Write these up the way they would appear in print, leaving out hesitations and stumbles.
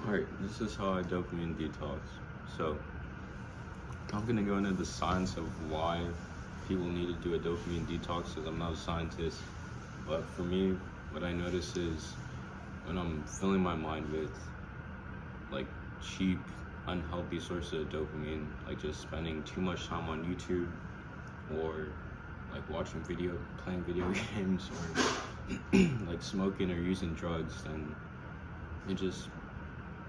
Alright, this is how I dopamine detox. So, I'm gonna go into the science of why people need to do a dopamine detox, because I'm not a scientist. But for me, what I notice is when I'm filling my mind with like cheap, unhealthy sources of dopamine, like just spending too much time on YouTube or like playing video games, or like smoking or using drugs, then it just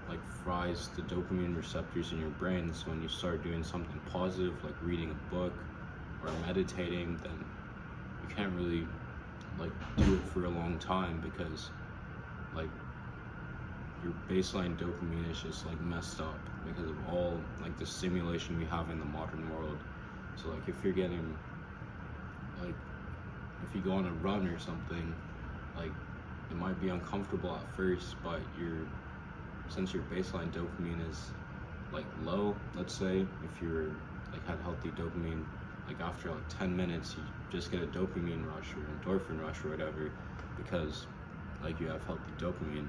like fries the dopamine receptors in your brain. So when you start doing something positive, like reading a book or meditating, then you can't really like do it for a long time, because like your baseline dopamine is just like messed up because of all like the stimulation we have in the modern world. So like if you're getting like if you go on a run or something, like it might be uncomfortable at first, but since your baseline dopamine is like low, let's say if you're like had healthy dopamine, like after like 10 minutes you just get a dopamine rush or endorphin rush or whatever, because like you have healthy dopamine.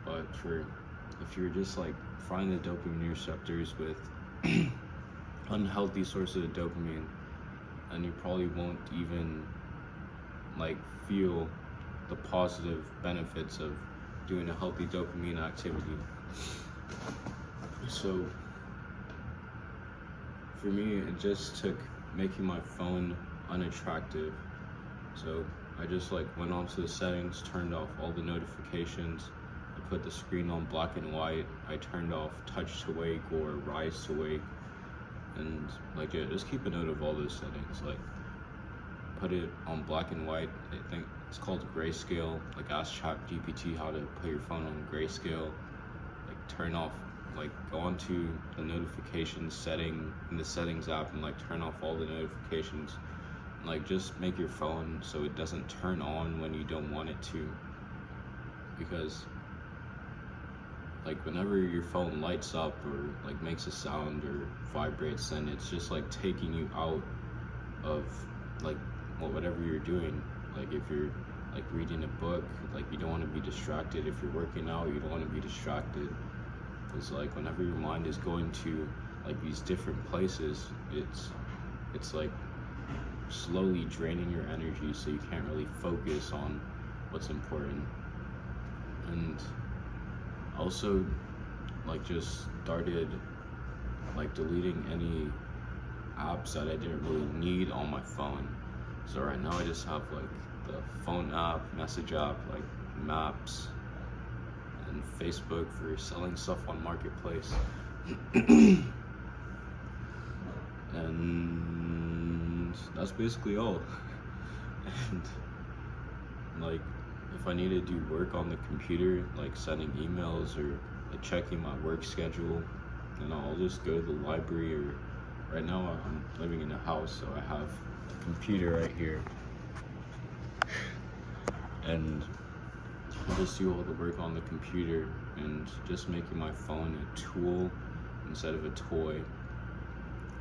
But if you're just like frying the dopamine receptors with unhealthy sources of dopamine, and you probably won't even like feel the positive benefits of doing a healthy dopamine activity. So for me, it just took making my phone unattractive. So I just like went onto the settings, turned off all the notifications, I put the screen on black and white, I turned off touch to wake or rise to wake, and like just keep a note of all those settings. Like put it on black and white. I think it's called grayscale. Like ask ChatGPT how to put your phone on grayscale. Like turn off, like go onto the notifications setting in the settings app and like turn off all the notifications. And, like just make your phone so it doesn't turn on when you don't want it to. Because like whenever your phone lights up or like makes a sound or vibrates, then it's just like taking you out of like whatever you're doing. Like if you're like reading a book, like you don't want to be distracted. If you're working out, you don't want to be distracted. It's like whenever your mind is going to like these different places, it's like slowly draining your energy, so you can't really focus on what's important. And also like just started like deleting any apps that I didn't really need on my phone. So right now I just have like the phone app, message app, like maps, and Facebook for selling stuff on Marketplace. And that's basically all. And like if I need to do work on the computer, like sending emails or like checking my work schedule, then I'll just go to the library. Or right now I'm living in a house, so I have a computer right here, and I just do all the work on the computer and just making my phone a tool instead of a toy,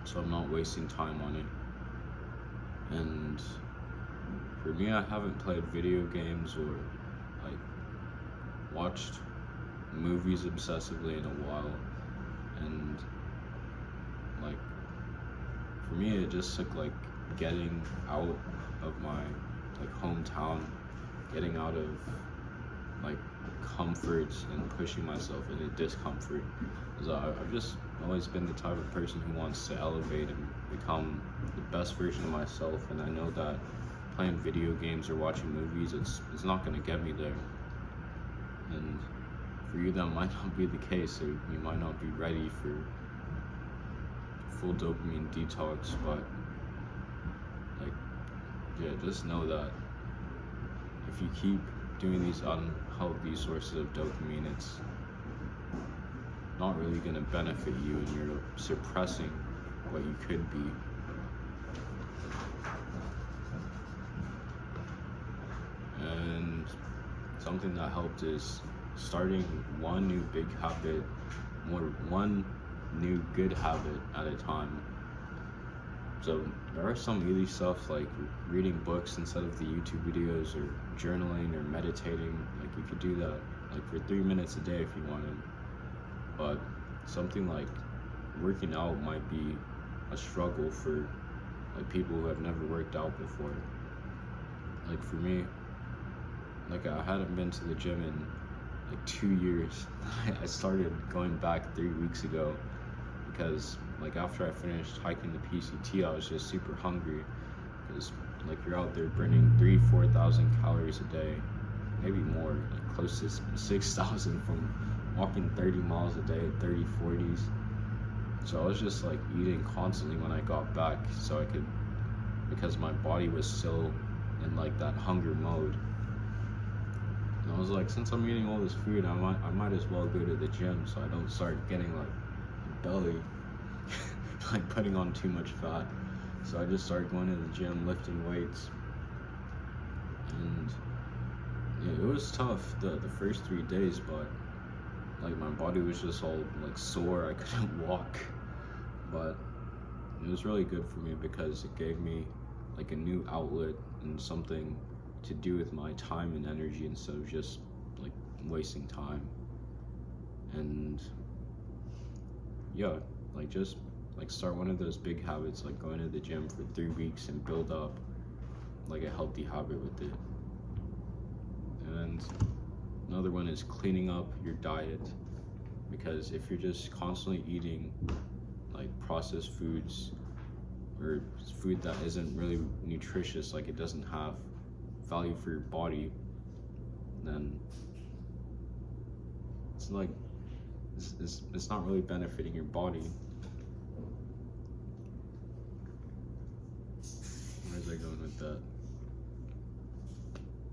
so I'm not wasting time on it. And for me, I haven't played video games or like watched movies obsessively in a while. And like for me, it just took like getting out of my like hometown, getting out of like comforts and pushing myself into discomfort. Because I've just always been the type of person who wants to elevate and become the best version of myself, and I know that playing video games or watching movies, it's not going to get me there. And for you, that might not be the case, or you might not be ready for full dopamine detox. But like, yeah, just know that if you keep doing these unhealthy sources of dopamine, it's not really going to benefit you, and you're suppressing what you could be. And something that helped is starting one new big habit, one new good habit at a time. So there are some easy stuff like reading books instead of the YouTube videos, or journaling or meditating. Like you could do that like for 3 minutes a day if you wanted. but something like working out might be a struggle for like people who have never worked out before. Like for me, like I hadn't been to the gym in like 2 years. I started going back 3 weeks ago because like after I finished hiking the PCT, I was just super hungry because like you're out there burning 3,000-4,000 calories a day, maybe more, like close to 6,000 from walking 30 miles a day, 30, 40s. So I was just like eating constantly when I got back so I could, because my body was still in like that hunger mode. And I was like, since I'm eating all this food, I might as well go to the gym so I don't start getting like a belly, like putting on too much fat. So I just started going to the gym, lifting weights, and yeah, it was tough the first 3 days, but like my body was just all like sore. I couldn't walk, but it was really good for me because it gave me like a new outlet and something to do with my time and energy instead of just like wasting time. And yeah, like just like start one of those big habits, like going to the gym for 3 weeks and build up like a healthy habit with it. And another one is cleaning up your diet, because if you're just constantly eating like processed foods or food that isn't really nutritious, like it doesn't have value for your body, then it's like it's not really benefiting your body. Where's I going with that?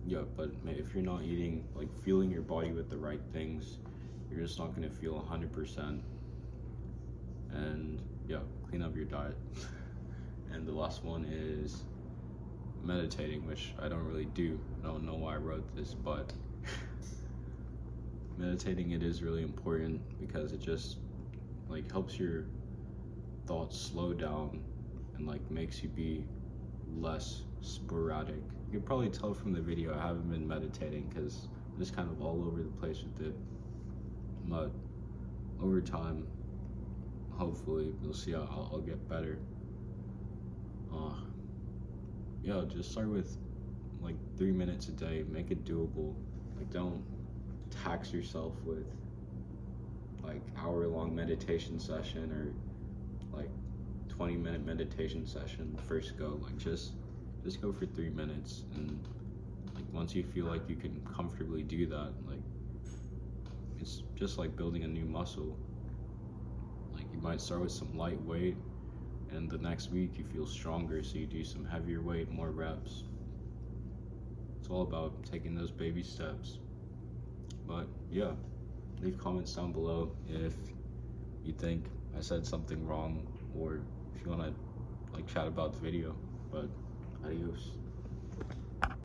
Yeah, but if you're not eating, like fueling your body with the right things, you're just not gonna feel 100%. And yeah, clean up your diet. And the last one is meditating, which I don't really do. I don't know why I wrote this, but meditating, it is really important because it just like helps your thoughts slow down and like makes you be less sporadic. You can probably tell from the video I haven't been meditating because I'm just kind of all over the place with it, but over time hopefully you'll see I'll get better. Yeah, just start with like 3 minutes a day, make it doable. Like don't tax yourself with like hour-long meditation session or like 20-minute meditation session first go. Like just go for 3 minutes, and like once you feel like you can comfortably do that, like it's just like building a new muscle. Like you might start with some light weight, and the next week you feel stronger, so you do some heavier weight, more reps. It's all about taking those baby steps. But yeah, leave comments down below if you think I said something wrong, or if you want to like chat about the video. But adios.